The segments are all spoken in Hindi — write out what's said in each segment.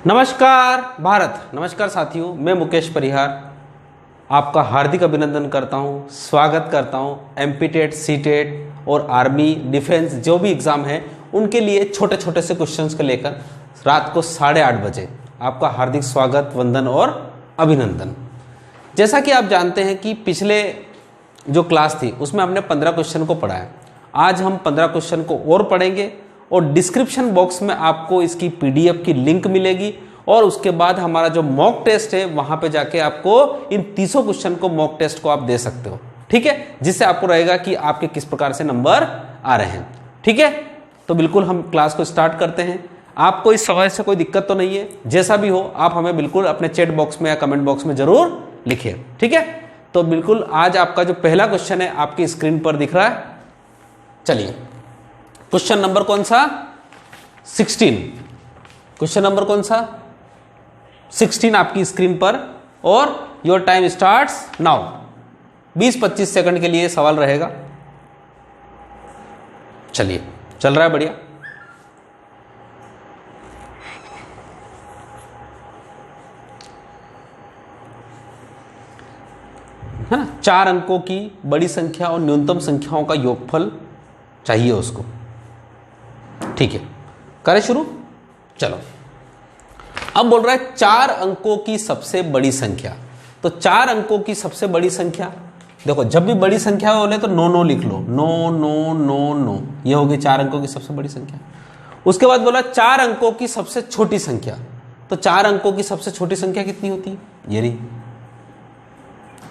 नमस्कार भारत, नमस्कार साथियों, मैं मुकेश परिहार आपका हार्दिक अभिनंदन करता हूं, स्वागत करता हूं। एमपी टेट, सी टेट और आर्मी डिफेंस जो भी एग्ज़ाम है उनके लिए छोटे छोटे से क्वेश्चंस को लेकर रात को 8:30 बजे आपका हार्दिक स्वागत, वंदन और अभिनंदन। जैसा कि आप जानते हैं कि पिछले जो क्लास थी उसमें हमने 15 क्वेश्चन को पढ़ा है। आज हम 15 क्वेश्चन को और पढ़ेंगे और डिस्क्रिप्शन बॉक्स में आपको इसकी पीडीएफ की लिंक मिलेगी और उसके बाद हमारा जो मॉक टेस्ट है वहां पे जाके आपको इन 300 क्वेश्चन को मॉक टेस्ट को आप दे सकते हो, ठीक है, जिससे आपको रहेगा कि आपके किस प्रकार से नंबर आ रहे हैं। ठीक है, तो बिल्कुल हम क्लास को स्टार्ट करते हैं। आपको इस समय से कोई दिक्कत तो नहीं है, जैसा भी हो आप हमें बिल्कुल अपने चैट बॉक्स में या कमेंट बॉक्स में जरूर लिखिए। ठीक है, तो बिल्कुल आज आपका जो पहला क्वेश्चन है आपकी स्क्रीन पर दिख रहा है। चलिए, क्वेश्चन नंबर कौन सा? 16। क्वेश्चन नंबर कौन सा? 16 आपकी स्क्रीन पर और your time starts now. 20-25 second के लिए सवाल रहेगा। चलिए, चल रहा है बढ़िया। है ना, 4 अंकों की बड़ी संख्या और न्यूनतम संख्याओं का योगफल चाहिए उसको। ठीक है, करें शुरू। चलो, अब बोल रहा है 4 अंकों की सबसे बड़ी संख्या। तो 4 अंकों की सबसे बड़ी संख्या, देखो जब भी बड़ी संख्या बोले तो 9 लिख लो। 9 ये होगी 4 अंकों की सबसे बड़ी संख्या। उसके बाद बोला 4 अंकों की सबसे छोटी संख्या। तो 4 अंकों की सबसे छोटी संख्या कितनी होती है? ये रही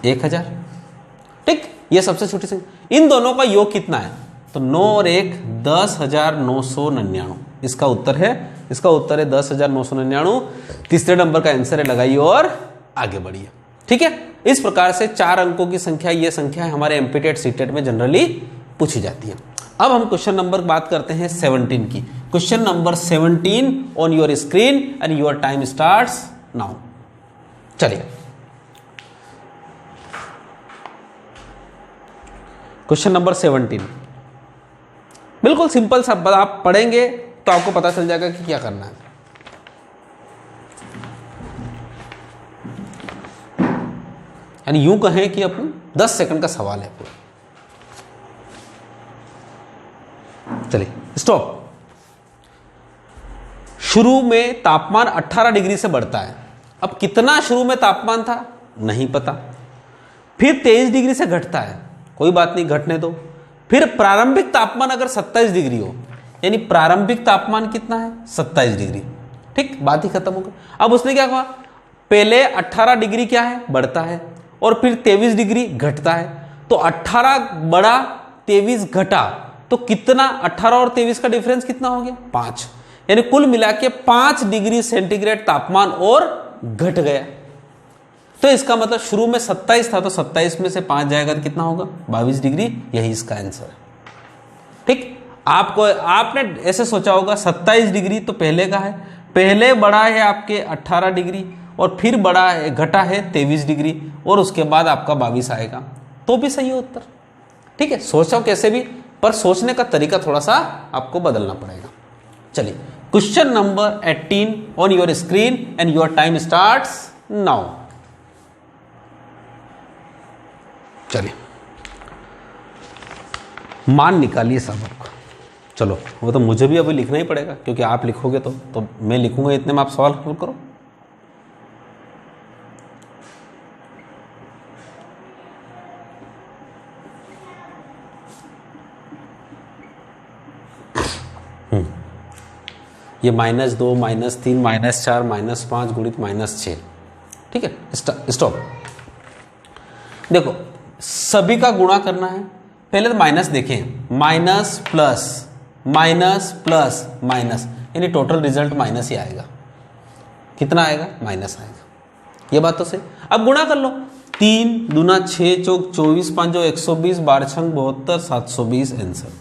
1000। ठीक, ये सबसे छोटी संख्या। इन दोनों का योग कितना है? तो 9 और 1 10,999। इसका उत्तर है 10,999। तीसरे नंबर का आंसर है, लगाइए और आगे बढ़िए। ठीक है, इस प्रकार से 4 अंकों की संख्या, ये संख्या है हमारे एमपी टेट, सी टेट में जनरली पूछी जाती है। अब हम क्वेश्चन नंबर बात करते हैं 17 की। Question number 17 on your screen and your time starts now. चलिए, क्वेश्चन नंबर 17 बिल्कुल सिंपल सा, आप पढ़ेंगे तो आपको पता चल जाएगा कि क्या करना है। यानी यूं कहें कि अपन 10 सेकंड का सवाल है पूरा। चलिए स्टॉप। शुरू में तापमान 18 डिग्री से बढ़ता है। अब कितना शुरू में तापमान था नहीं पता। फिर 23 डिग्री से घटता है, कोई बात नहीं, घटने दो। फिर प्रारंभिक तापमान अगर 27 डिग्री हो, यानी प्रारंभिक तापमान कितना है? 27 डिग्री। ठीक, बात ही खत्म हो गई। अब उसने क्या कहा? पहले 18 डिग्री क्या है? बढ़ता है, और फिर 23 डिग्री घटता है। तो 18 बढ़ा, 23 घटा, तो कितना? 18 और 23 का डिफरेंस कितना हो गया? 5। यानी कुल मिला के 5 डिग्री सेंटीग्रेड तापमान और घट गया। तो इसका मतलब शुरू में 27 था, तो 27 में से 5 जाएगा तो कितना होगा? 22 डिग्री। यही इसका आंसर है। ठीक, आपने ऐसे सोचा होगा 27 डिग्री तो पहले का है, पहले बढ़ा है आपके 18 डिग्री और फिर बढ़ा है, घटा है 23 डिग्री और उसके बाद आपका 22 आएगा, तो भी सही है उत्तर। ठीक है, सोचो कैसे भी, पर सोचने का तरीका थोड़ा सा आपको बदलना पड़ेगा। चलिए, question number 18 on your screen and your time starts now. चलिए, मान निकालिए सब आपको। चलो, वो तो मुझे भी अभी लिखना ही पड़ेगा, क्योंकि आप लिखोगे तो मैं लिखूंगा, इतने में आप सवाल हल करो। ये -2, -3, -4, -5 गुणित -6। ठीक है, स्टॉप। देखो, सभी का गुणा करना है। पहले तो माइनस देखें, minus plus minus plus minus, यानी टोटल रिजल्ट माइनस ही आएगा। कितना आएगा? माइनस आएगा। ये बात तो सही। अब गुणा कर लो। 3 दूना 6 चौक 24, 5 120, 12 छंग 72, 720 आंसर।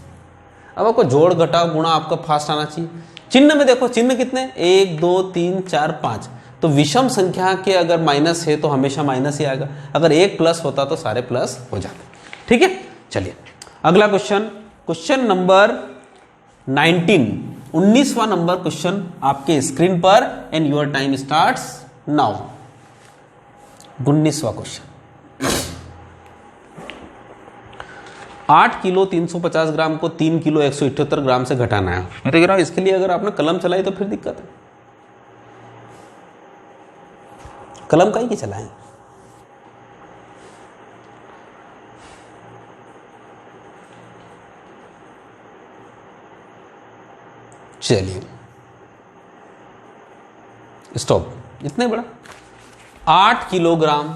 अब आपको जोड़ घटाव गुणा आपका फास्ट आना चाहिए। चिन्ह में देखो, चिन्ह कितने? 1 2 3 4 5। तो विषम संख्या के अगर माइनस है तो हमेशा माइनस ही आएगा। अगर एक प्लस होता तो सारे प्लस हो जाते। ठीक है, चलिए अगला क्वेश्चन, क्वेश्चन नंबर 19 19वां नंबर क्वेश्चन आपके स्क्रीन पर and your time starts now. 19वां क्वेश्चन, 8 किलो 350 ग्राम को 3 किलो 178 ग्राम से घटाना है। मैं देख रहा हूं इसके लिए अगर आपने कलम चलाई तो फिर दिक्कत है, कलम का ही चलाएं। चलिए स्टॉप। इतने बड़ा 8 किलोग्राम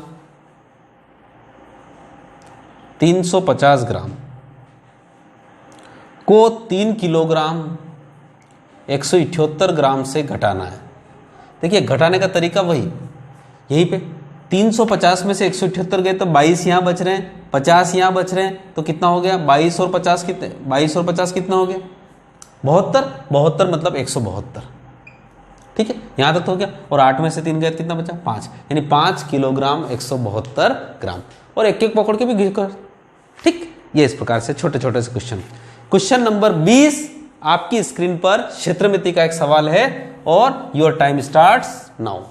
350 ग्राम को 3 किलोग्राम 178 ग्राम से घटाना है। देखिए घटाने का तरीका वही, यहीं पे 350 में से 178 गए तो 22 यहां बच रहे हैं, 50 यहां बच रहे हैं, तो कितना हो गया 22 और 50 कितने, 22 और 50 कितना हो गया 72, 72 मतलब 172। ठीक है, यहां तक तो हो गया। और 8 में से 3 गए कितना बचा 5, यानी 5 किलोग्राम 172 ग्राम। और एक एक पकड़ के भी घिर कर, ठीक, ये इस प्रकार से छोटे छोटे से क्वेश्चन। क्वेश्चन नंबर 20 आपकी स्क्रीन पर क्षेत्रमिति का एक सवाल है और योर टाइम स्टार्ट्स नाउ।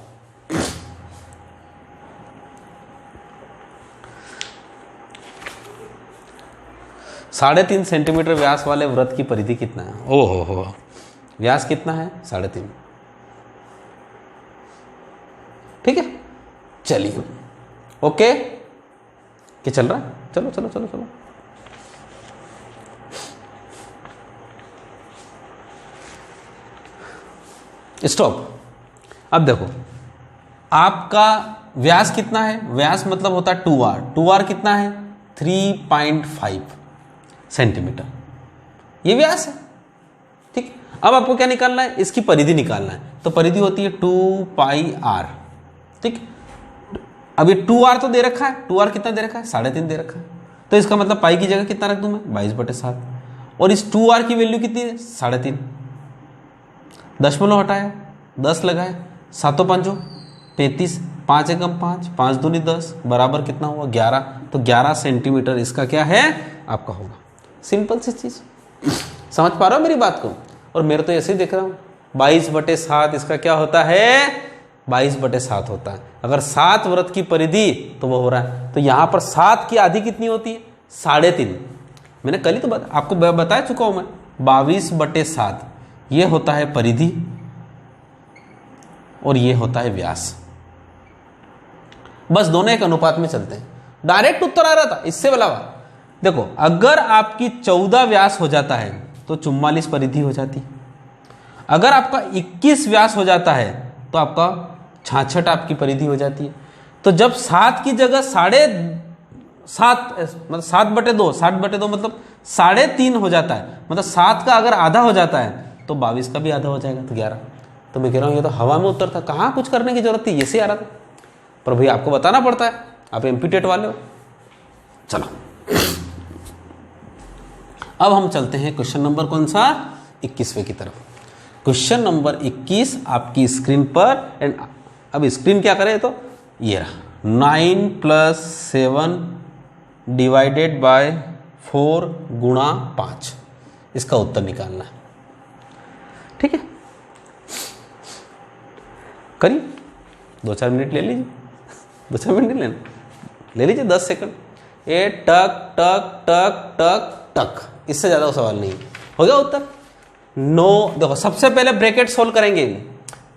साढ़े 3 सेंटीमीटर व्यास वाले वृत्त की परिधि कितना है? ओहो हो, व्यास कितना है 3.5। ठीक है, चलिए ओके, क्या चल रहा है, चलो चलो चलो चलो। स्टॉप। अब देखो आपका व्यास कितना है, व्यास मतलब होता है 2r, 2r कितना है 3.5 सेंटीमीटर, ये व्यास है। ठीक, अब आपको क्या निकालना है, इसकी परिधि निकालना है। तो परिधि होती है 2πr। ठीक, अब ये 2r तो दे रखा है, 2r कितना दे रखा है 3.5 दे रखा है, तो इसका मतलब पाई की जगह कितना रख दूं मैं 22/7। और इस 2r की वैल्यू कितनी है 3.5, दशमलव हटाया 10 लगाया, 7 5 35, 5 एकम 5, 5 दूनी 10 बराबर कितना हुआ 11। तो 11 सेंटीमीटर इसका क्या है आपका होगा। सिंपल सी चीज, समझ पा रहे हो मेरी बात को। और मेरे तो ऐसे ही देख रहा हूं 22/7 इसका क्या होता है 22/7 होता है। अगर 7 वृत्त की परिधि तो वो हो रहा है, तो यहां पर 7 की आधी कितनी होती है 3.5। मैंने कल ही तो आपको बता चुका हूं मैं, 22/7 ये होता है परिधि और ये होता है व्यास। बस दोनों एक अनुपात में चलते हैं। डायरेक्ट उत्तर आ रहा था इससे अलावा। देखो अगर आपकी 14 व्यास हो जाता है तो 44 परिधि हो जाती। अगर आपका 21 व्यास हो जाता है तो आपका 66 आपकी परिधि हो जाती है। तो जब 7 की जगह 7.5 मतलब 7/2, 7/2 मतलब 3.5 हो जाता है, मतलब 7 का अगर आधा हो जाता है तो 22 का भी आधा हो जाएगा, तो 11। तो मैं कह रहा हूँ ये तो हवा में उत्तर था, कहाँ कुछ करने की जरूरत थी, ये से आ रहा था। पर भाई आपको बताना पड़ता है, आप एमपीटेट वाले हो। चलो अब हम चलते हैं क्वेश्चन नंबर कौन सा 21वें की तरफ। क्वेश्चन नंबर 21 आपकी स्क्रीन पर, एंड अब स्क्रीन क्या करे तो ये रहा 9 + 7 / 4 × 5, इसका उत्तर निकालना है। ठीक है, करिए, 2-4 मिनट ले लीजिए, 2-4 मिनट नहीं लेना, ले लीजिए 10 सेकंड। ये टक टक टक टक टक, इससे ज़्यादा सवाल नहीं हो गया उत्तर। नो, देखो सबसे पहले ब्रैकेट सोल्व करेंगे।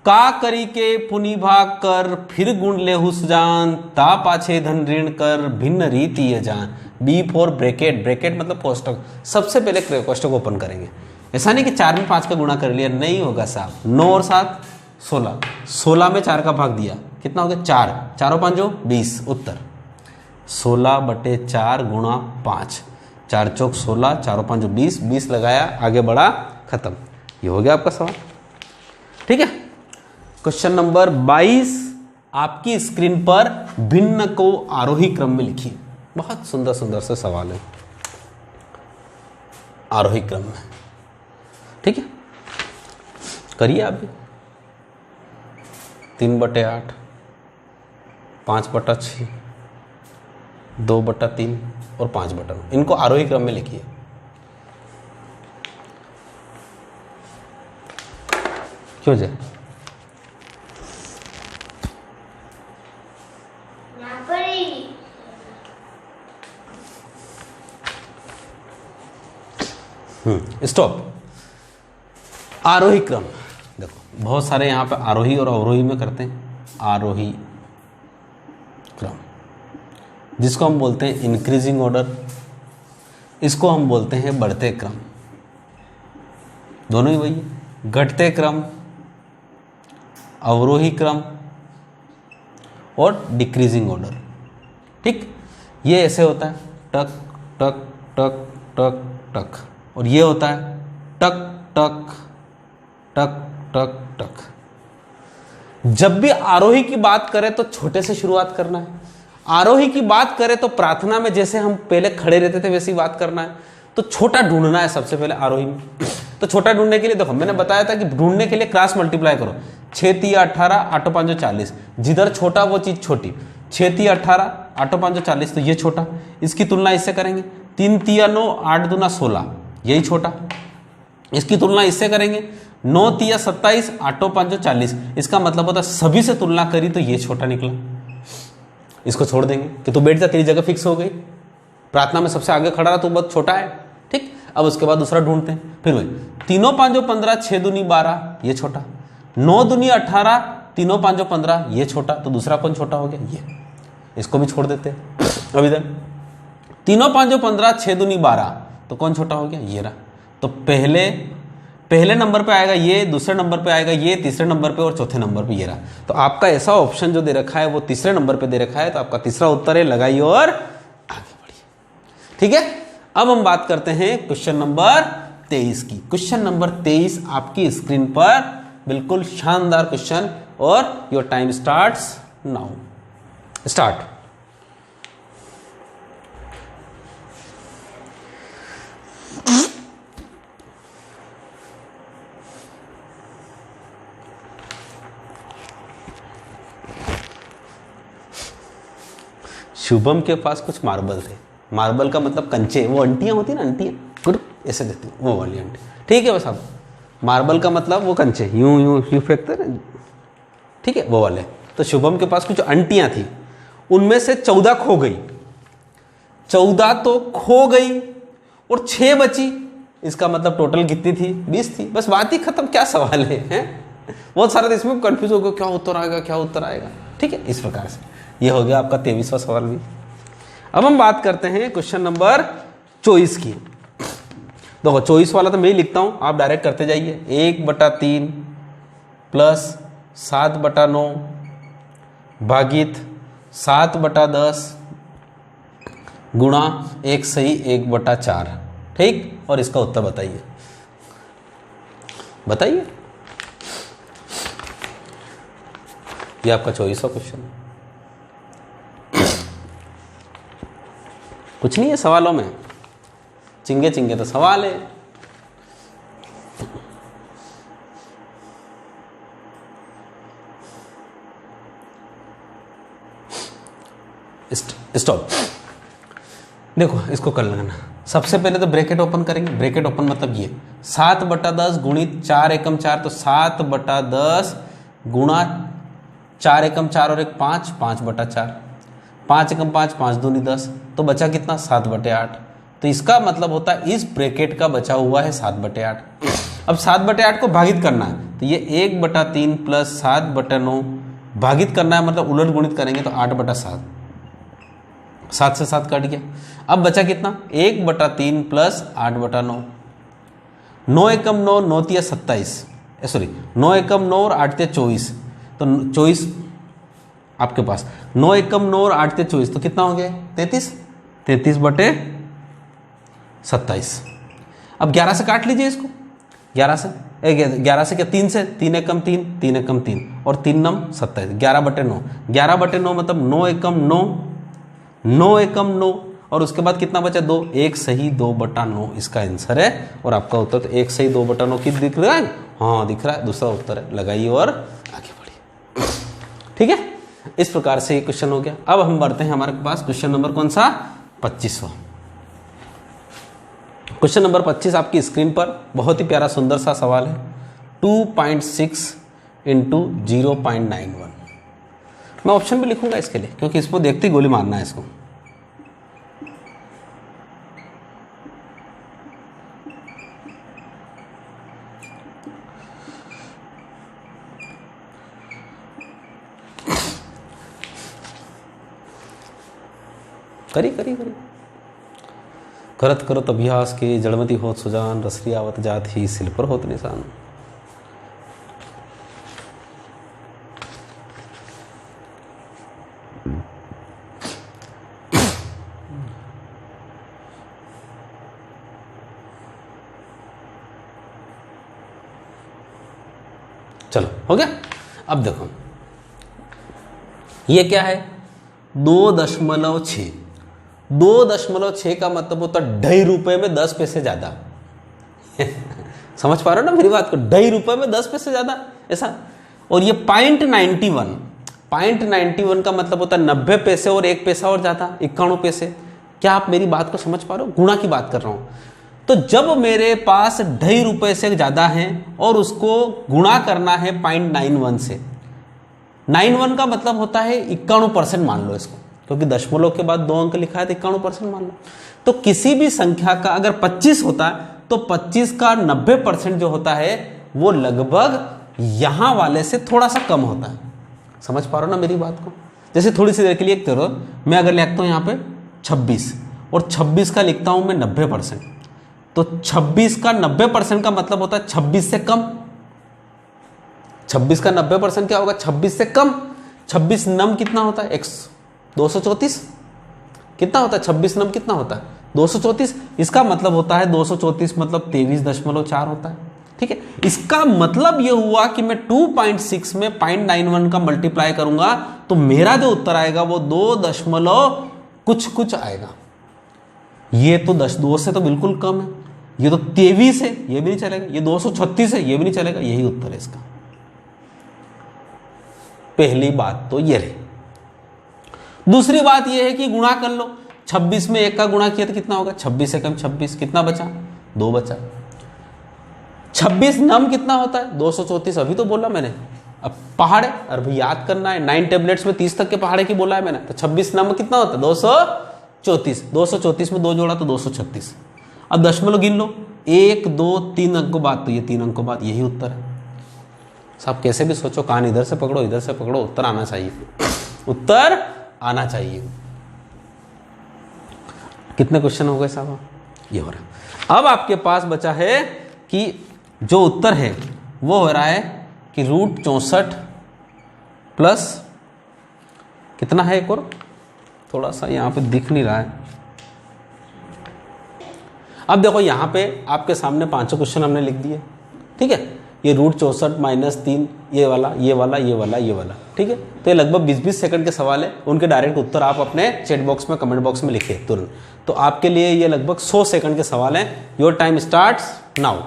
का करी के पुनि भाग कर फिर गुण ले हुस जान, ता पाछे धन ऋण कर भिन्न रीति ये जान। बी फॉर ब्रैकेट, ब्रैकेट मतलब कोष्टक। सबसे पहले कोष्टक ओपन करेंगे। ऐसा नहीं कि 4 में 5 का गुणा कर लिया, नहीं होगा साहब। 9 और 7 16, 16 में 4 का भाग दिया, कितना हो गया 4, 4 और 5 20। उत्तर 16/4 × 5, 4 चौक 16, 4 और 5 20, 20 लगाया, आगे बढ़ा, खत्म। ये हो गया आपका सवाल। ठीक है, क्वेश्चन नंबर 22 आपकी स्क्रीन पर भिन्न को आरोही क्रम में लिखिए। बहुत सुंदर सुंदर से सवाल है आरोही क्रम में। ठीक है, करिए आप भी। 3/8, 5/6, 2/3 और 5/9, इनको आरोही क्रम में लिखिए। क्यों जाए? स्टॉप। आरोही क्रम, देखो बहुत सारे यहाँ पे आरोही और अवरोही में करते हैं। आरोही क्रम जिसको हम बोलते हैं इंक्रीजिंग ऑर्डर, इसको हम बोलते हैं बढ़ते क्रम। दोनों ही वही है, घटते क्रम, अवरोही क्रम और डिक्रीजिंग ऑर्डर। ठीक, ये ऐसे होता है टक टक टक टक टक, और ये होता है टक टक टक टक टक। जब भी आरोही की बात करें तो छोटे से शुरुआत करना है। आरोही की बात करें तो प्रार्थना में जैसे हम पहले खड़े रहते थे वैसी बात करना है। तो छोटा ढूंढना है सबसे पहले आरोही में। तो छोटा ढूंढने के लिए देखो मैंने बताया था कि ढूंढने के लिए क्रॉस मल्टीप्लाई करो। 6 3 18 8 5 40, जिधर छोटा वो चीज छोटी। 6 3 18 8 5 40, तो ये छोटा, इसकी तुलना इससे करेंगे। 3 3 9 8 2 16, यही छोटा। इसकी तुलना इससे करेंगे 9 3 27 8 5 40, इसका मतलब होता है सभी से तुलना करी तो ये छोटा निकला। इसको छोड़ देंगे कि तू बैठ जा, तेरी जगह फिक्स हो गई। प्रार्थना में सबसे आगे खड़ा रहा, तू बहुत छोटा है। ठीक, अब उसके बाद दूसरा ढूंढते हैं। फिर वही 3 5 15 6 दूनी 12, ये छोटा। 9 दूनी 18 3 5 15, ये छोटा। तो दूसरा कौन छोटा हो गया? ये। इसको भी छोड़ देते हैं। अब इधर 3 5 15 6 दूनी 12, तो कौन छोटा हो गया? ये रहा। तो पहले नंबर पे आएगा ये, दूसरे नंबर पे आएगा ये, तीसरे नंबर पे और चौथे नंबर पे ये रहा। तो आपका ऐसा ऑप्शन जो दे रखा है वो तीसरे नंबर पे दे रखा है। तो आपका तीसरा उत्तर है, लगाइए और आगे बढ़िए। ठीक है, अब हम बात करते हैं क्वेश्चन नंबर 23 की। क्वेश्चन नंबर 23 आपकी स्क्रीन पर, बिल्कुल शानदार क्वेश्चन, और your time starts now. Start. Shubham के पास कुछ मार्बल थे। मार्बल का मतलब कंचे, वो अंटियां होती ना, अंटियां गुड ऐसे देती, वो वाली अंटी। ठीक है, बस अब मार्बल का मतलब वो कंचे यूं यूं यूं फेंकते ना, ठीक है, वो वाले। तो शुभम के पास कुछ अंटियां थी, उनमें से 14 खो गई। 14 तो खो गई और 6 बची। इसका मतलब टोटल कितनी थी? 20 थी। बस बात ही खत्म। क्या सवाल है? बहुत सारा इसमें कंफ्यूज हो गया, क्या उत्तर आएगा, क्या उत्तर आएगा। ठीक है, इस प्रकार से ये हो गया आपका 23वां सवाल भी। अब हम बात करते हैं क्वेश्चन नंबर 24 की। देखो 24 वाला तो मैं ही लिखता हूं, आप डायरेक्ट करते जाइए। 1/3 प्लस 7/9 भागित 7/10 गुणा 1 सही 1/4। ठीक, और इसका उत्तर बताइए। बताइए, ये आपका 24वां क्वेश्चन है। कुछ नहीं है सवालों में, चिंगे चिंगे तो सवाल है। स्टॉप। देखो इसको कर लेना। सबसे पहले तो ब्रैकेट ओपन करेंगे। ब्रैकेट ओपन मतलब ये 7/10 गुणित 4 एकम 4, तो 7/10 गुणा 4 एकम 4 और 1 5, 5/4। 5 एकम 5, 5 दूनी 10, तो बचा कितना? 7/8। तो इसका मतलब होता है इस ब्रैकेट का बचा हुआ है 7/8। अब 7/8 को भागित करना है, तो ये 1/3 प्लस 7/9 भागित करना है, मतलब उलट गुणित करेंगे तो 8/7। 7 से 7 कट गया। अब बचा कितना? 1/3 प्लस 8/9। 9 एकम 9, 9 तिया 27, सॉरी 9 एकम 9 और 8 तिया 24। तो 24 आपके पास, 9 एकम 9 और 8 तिया 24, तो कितना हो गया? 33। 33/27। अब 11 से काट लीजिए इसको। 11 से 11 से क्या? 3 से, 3 एकम 3, 3 एकम 3 और 3 9 27। 11/9, 11/9 मतलब 9 एकम 9, 9 एकम 9 और उसके बाद कितना बचा? 2। 1 सही 2/9 इसका आंसर है। और आपका उत्तर तो 1 सही 2/9 कित दिख रहा है? हाँ दिख रहा है, दूसरा उत्तर है। लगाइए और आगे बढ़िए। ठीक है, इस प्रकार से ये क्वेश्चन हो गया। अब हम बढ़ते हैं हमारे पास क्वेश्चन नंबर कौन सा? 25वां। क्वेश्चन नंबर 25 आपकी स्क्रीन पर, बहुत ही प्यारा सुंदर सा सवाल है। 2.6 इंटू 0.91। मैं ऑप्शन भी लिखूंगा इसके लिए, क्योंकि इसको देखते ही गोली मारना है इसको। करी करी करी करत करत अभ्यास के जड़मती होत सुजान, रसरी आवत जात ही सिल पर होत निशान। चलो हो गया। अब देखो ये क्या है, 2.6। 2.6 का मतलब होता है ₹2.5 में 10 पैसे ज्यादा। समझ पा रहे हो ना मेरी बात को, ₹2.5 में 10 पैसे ज्यादा ऐसा। और ये 0.91 का मतलब होता है 90 पैसे और 1 पैसा और ज्यादा, 91 पैसे। क्या आप मेरी बात को समझ पा रहे हो? गुणा की बात कर रहा हूं। तो जब मेरे पास ₹2.5 से ज्यादा है और उसको गुणा करना है 0.91 से, 91 का मतलब होता है 91% मान लो इसको, क्योंकि दशमलव के बाद 2 अंक लिखा है तो 91% मान लो। तो किसी भी संख्या का अगर 25 होता है तो 25 का 90% जो होता है वो लगभग यहां वाले से थोड़ा सा कम होता है। समझ पा रहे हो ना मेरी बात को? जैसे थोड़ी सी देर के लिए एक करो, मैं अगर लिखता हूं यहां पे 26 और 26 का लिखता हूं मैं 90%, तो 26 का 90% का मतलब होता है 26 से कम। 26 का 90% क्या होगा? 26 से कम। 26 नम कितना होता है? 234 कितना होता है? 26 नम कितना होता है? 234। इसका मतलब होता है 234 मतलब 23.4 होता है। ठीक है, इसका मतलब यह हुआ कि मैं 2.6 में 0.91 का मल्टीप्लाई करूंगा तो मेरा जो उत्तर आएगा वो 2 कुछ आएगा। ये तो 2 से तो बिल्कुल कम है, ये तो 23 है, ये भी नहीं चलेगा, ये 236 है, ये भी नहीं चलेगा। यही उत्तर है इसका। पहली बात तो ये रही। दूसरी बात ये है कि गुणा कर लो। 26 में 1 का गुणा किया तो कितना होगा? 26 से कम 26, कितना बचा? 2 बचा। 26 नम कितना होता है? 234। अभी तो बोला मैंने। अब पहाड़े, अरे भाई याद करना है, 9 टेबलेट्स में 30 तक के पहाड़े की बोला है मैंने। तो 26 नम कितना होता है? 234। 234 में 2 जोड़ा तो 236। अब दशमलव गिन लो, 1 2 3 अंकों बाद, तो ये 3 अंकों बाद, यही उत्तर है। साहब कैसे भी सोचो, कान इधर से पकड़ो इधर से पकड़ो, उत्तर आना चाहिए, उत्तर आना चाहिए। कितने क्वेश्चन हो गए साहब? ये हो रहा। अब आपके पास बचा है कि जो उत्तर है वो हो रहा है कि √64 प्लस कितना है, एक और थोड़ा सा यहां पे दिख नहीं रहा है। अब देखो यहां पे आपके सामने 5 क्वेश्चन हमने लिख दिए। ठीक है, ये √64 माइनस 3, ये वाला ये वाला ये वाला ये वाला। ठीक है, तो ये लगभग 20-20 सेकंड के सवाल है। उनके डायरेक्ट उत्तर आप अपने चैट बॉक्स में कमेंट बॉक्स में लिखिए तुरंत। तो आपके लिए ये लगभग 100 सेकंड के सवाल हैं। Your time starts now.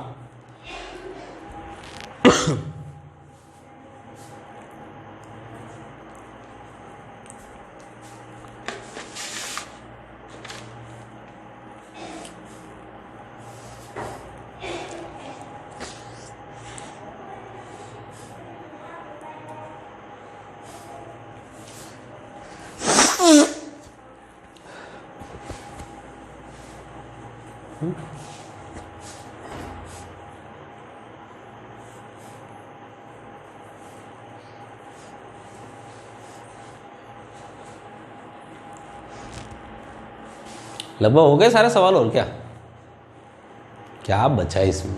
लगभग हो गए सारे सवाल, और क्या क्या बचा है इसमें?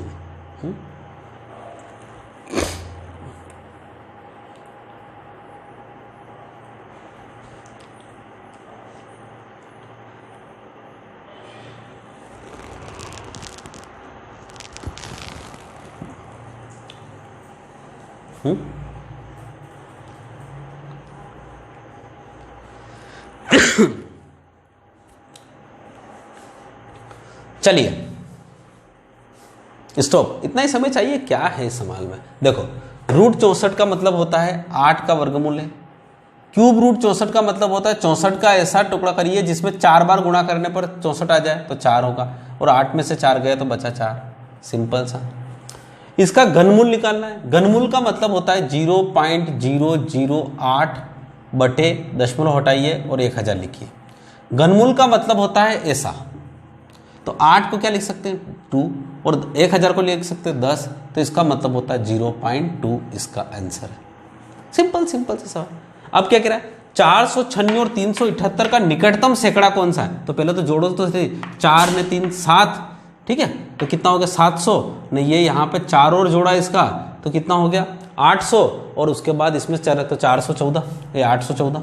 चलिए स्टॉप, इतना ही समय चाहिए। क्या है इस सवाल में? देखो √64 का मतलब होता है 8 का वर्गमूल है। क्यूब √64 का मतलब होता है 64 का ऐसा टुकड़ा करिए जिसमें 4 बार गुणा करने पर 64 आ जाए तो 4 होगा, और 8 में से 4 गए तो बचा 4। सिंपल सा। इसका घनमूल निकालना है। घनमूल का मतलब होता है 0.008 बटे दशमलव हटाइए और 1000 लिखिए। घनमूल का मतलब होता है ऐसा, तो 8 को क्या लिख सकते हैं 2 और 1000 को लिख सकते हैं 10, तो इसका मतलब होता है 0.2 इसका आंसर है। सिंपल सिंपल से सवाल। अब क्या कह रहा है 496 और 378 का निकटतम सैकड़ा कौन सा है, तो पहले तो जोड़ो तो सही, 4 ने 3 7, ठीक है, तो कितना हो गया 700 ने ये यहाँ पे 4 और जोड़ा इसका तो कितना हो गया 800 और उसके बाद इसमें चल तो 414, ये 814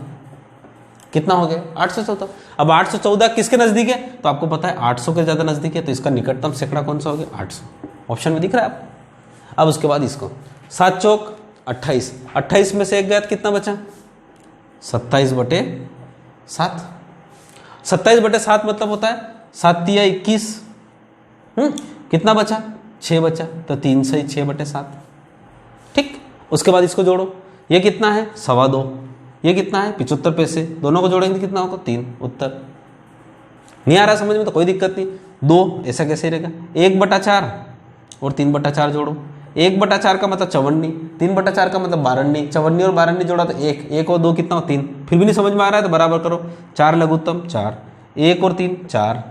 कितना हो गया 814। अब 814 किसके नजदीक है, तो आपको पता है 800 के ज्यादा नजदीक है, तो इसका निकटतम सैकड़ा कौन सा हो गया 800, ऑप्शन में दिख रहा है आपको। अब उसके बाद इसको 7 चौक 28, 28 में से एक गया तो कितना बचा 27/7, 27/7 मतलब होता है 7 या 21, कितना बचा 6 बचा, तो 3 से 6/7, ठीक। उसके बाद इसको जोड़ो, ये कितना है 2.25, ये कितना है 75 पैसे, दोनों को जोड़ेंगे कितना होगा 3, उत्तर नहीं आ रहा समझ में तो कोई दिक्कत नहीं, 2 ऐसा कैसे रहेगा 1/4 और 3/4 जोड़ो, 1/4 का मतलब 54, 3/4 का मतलब 52, 54 और 52 जोड़ा तो 1, 1 और 2 कितना हो 3, फिर भी नहीं समझ में आ रहा है तो बराबर करो, 4 लघुत्तम 4, 1 और 3 4,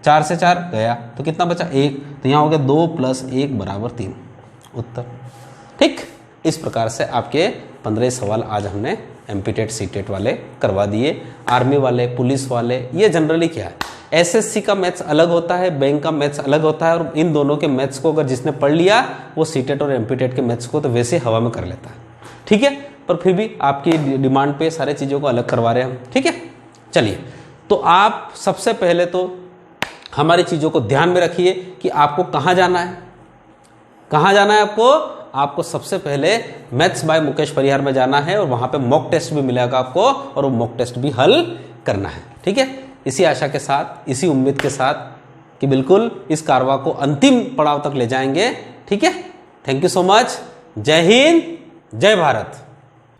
4 से 4 गया तो कितना बचा 1, तो यहाँ हो गया 2 + 1 = 3, उत्तर, ठीक। इस प्रकार से आपके 15 सवाल आज हमने एमपीटेट सीटेट वाले करवा दिए। आर्मी वाले, पुलिस वाले, ये जनरली क्या है एसएससी का मैथ्स अलग होता है, बैंक का मैथ्स अलग होता है, और इन दोनों के मैथ्स को अगर जिसने पढ़ लिया वो सीटेट और एमपीटेट के मैथ्स को तो वैसे हवा में कर लेता है, ठीक है, पर फिर भी आपकी डिमांड पे सारे चीज़ों को अलग करवा रहे हैं हम, ठीक है। चलिए, तो आप सबसे पहले तो हमारी चीज़ों को ध्यान में रखिए कि आपको कहाँ जाना है, कहाँ जाना है आपको सबसे पहले मैथ्स बाय मुकेश परिहार में जाना है, और वहाँ पे मॉक टेस्ट भी मिलेगा आपको, और वो मॉक टेस्ट भी हल करना है, ठीक है। इसी आशा के साथ, इसी उम्मीद के साथ कि बिल्कुल इस कारवा को अंतिम पड़ाव तक ले जाएंगे, ठीक है। थैंक यू सो मच, जय हिंद, जय भारत।